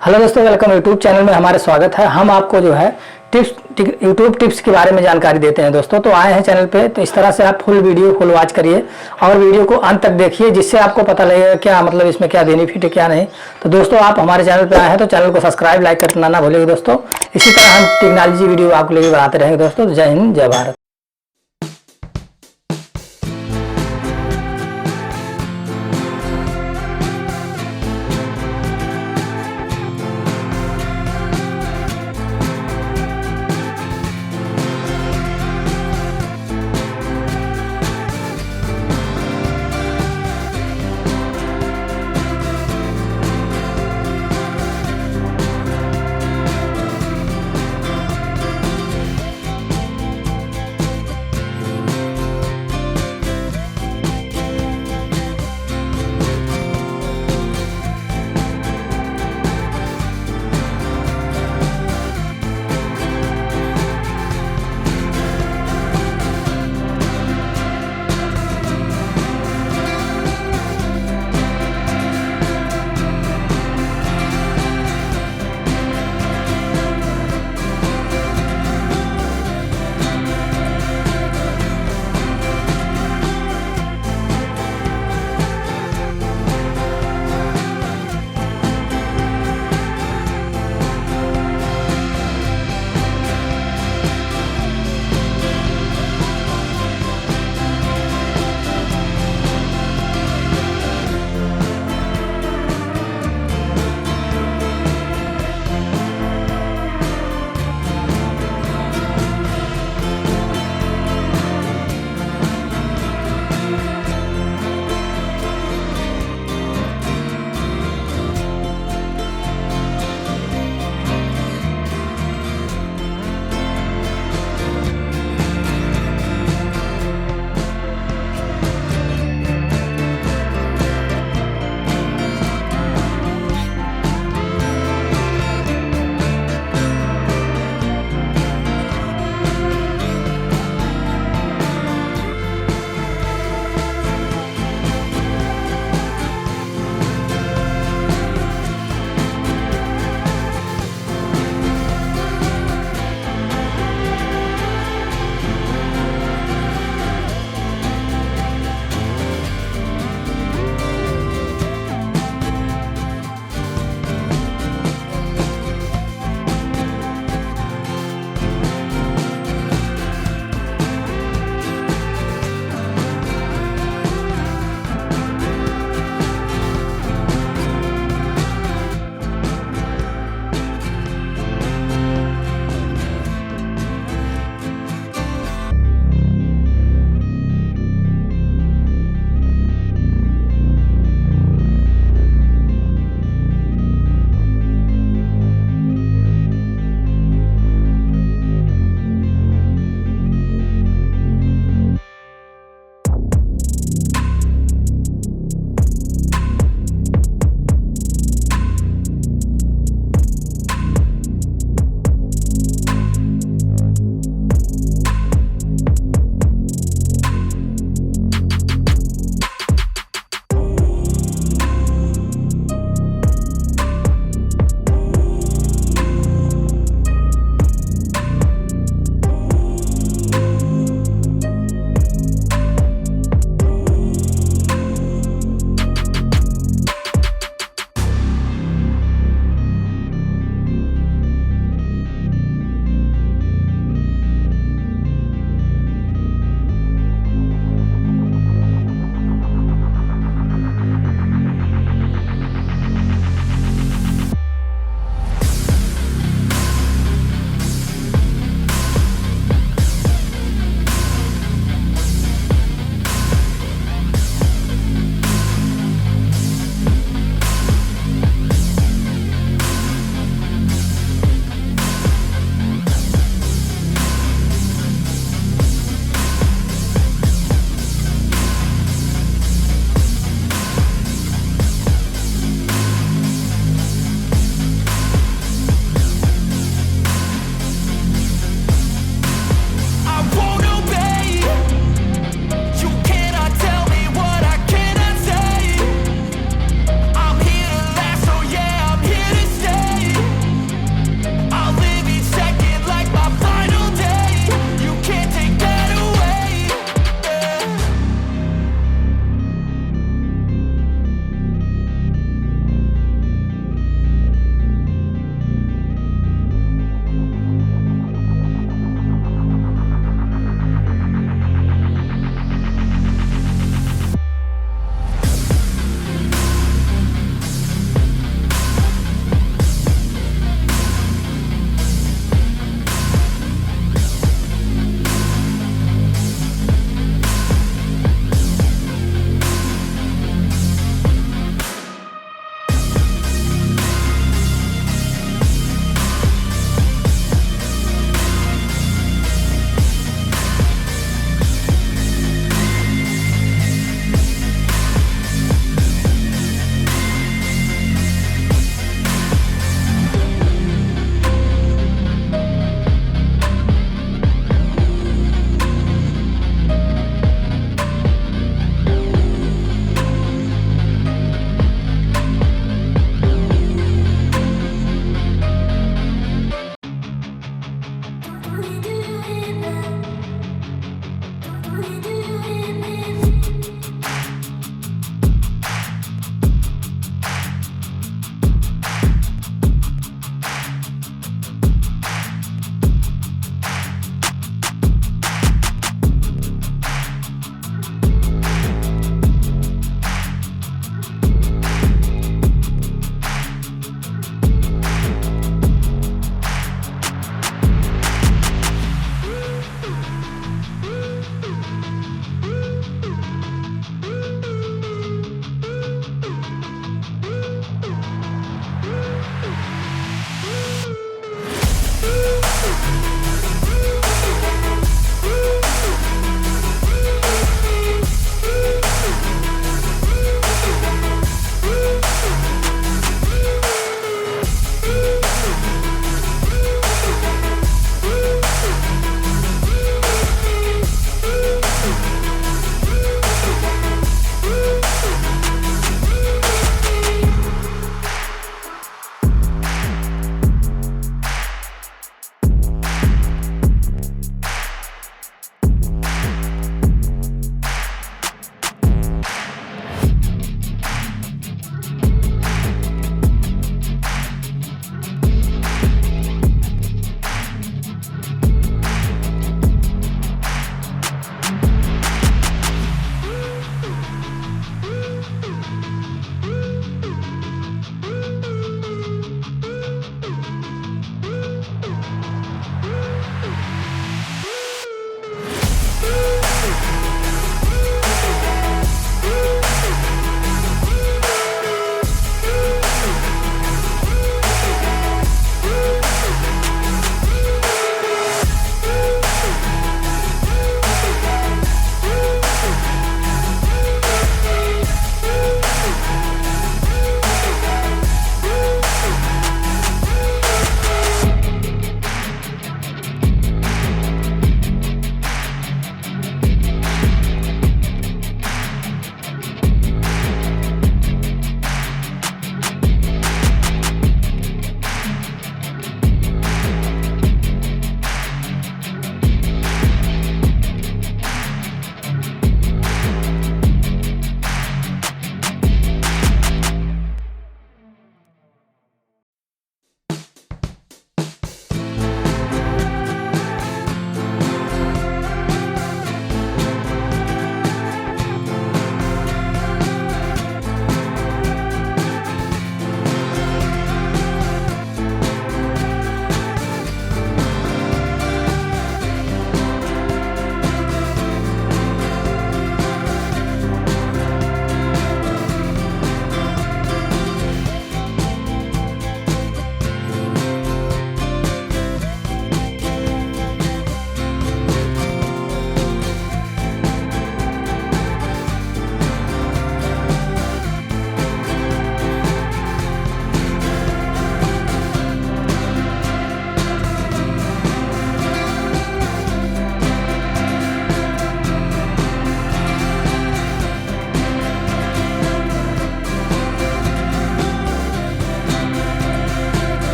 Hello दोस्तों, welcome YouTube channel में हमारे स्वागत है। हम आपको जो है यूट्यूब टिप्स के बारे में जानकारी देते हैं दोस्तों। तो आए हैं चैनल पे, तो इस तरह से आप फुल वॉच करिए और वीडियो को अंत तक देखिए, जिससे आपको पता लगेगा क्या मतलब इसमें क्या बेनिफिट है क्या नहीं। तो दोस्तों, आप हमारे चैनल पे आए हैं तो चैनल को सब्सक्राइब लाइक करना ना भूलिएगा दोस्तों। इसी तरह हम टेक्नोलॉजी वीडियो आपके लिए बनाते रहेंगे दोस्तों। जय हिंद, जय Bharat.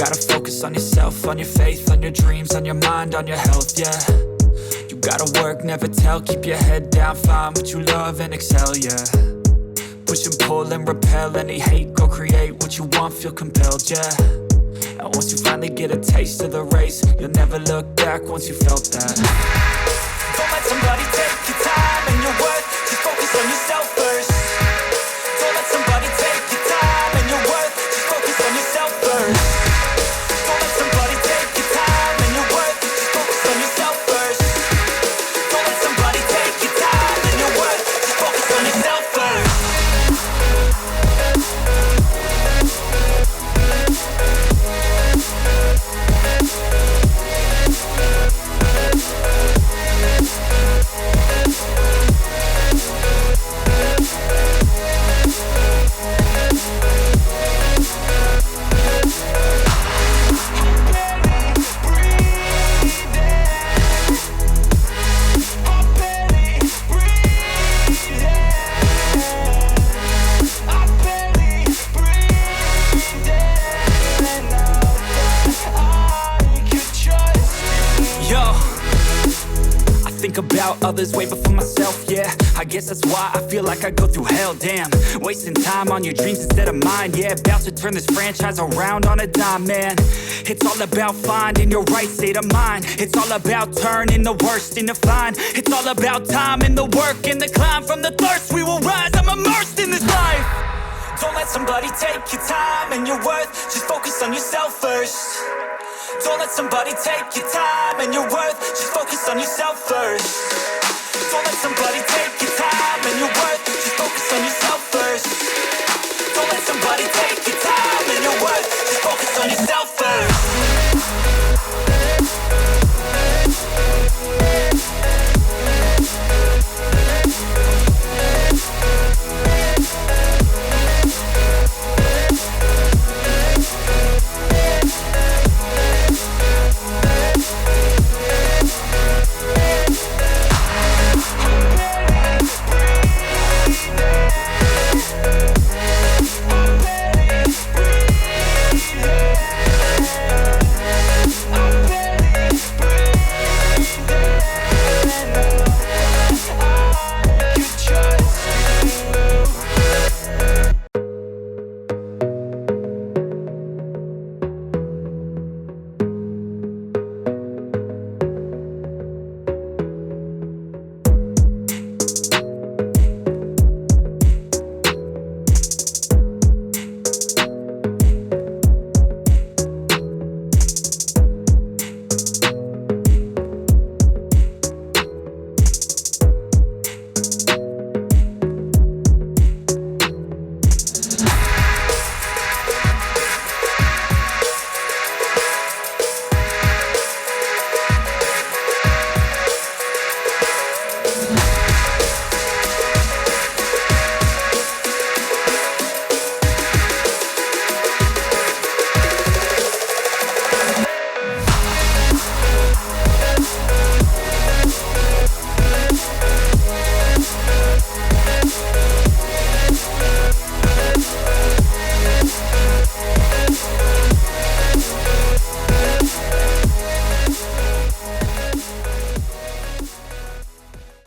gotta focus on yourself, on your faith, on your dreams, on your mind, on your health, yeah. You gotta work, never tell, keep your head down, find what you love and excel, yeah. Push and pull and repel any hate, go create what you want, feel compelled, yeah. And once you finally get a taste of the race, you'll never look back once you felt that. Don't let somebody take your time and your worth, just focus on yourself first. Don't let somebody take your time and your worth, just focus on yourself first. Don't let somebody take your time and your worth, just focus on yourself first. Don't let somebody take your time and your worth, just focus on yourself first. About others way before myself, yeah. I guess that's why I feel like I go through hell, damn. Wasting time on your dreams instead of mine, yeah. About to turn this franchise around on a dime, man. It's all about finding your right state of mind. It's all about turning the worst into fine. It's all about time and the work and the climb. From the thirst we will rise, I'm immersed in this life. Don't let somebody take your time and your worth, just focus on yourself first. Don't let somebody take your time and your worth, just focus on yourself first. Don't let somebody take your time and your worth, just focus on yourself first. Don't let somebody take your time and your worth, just focus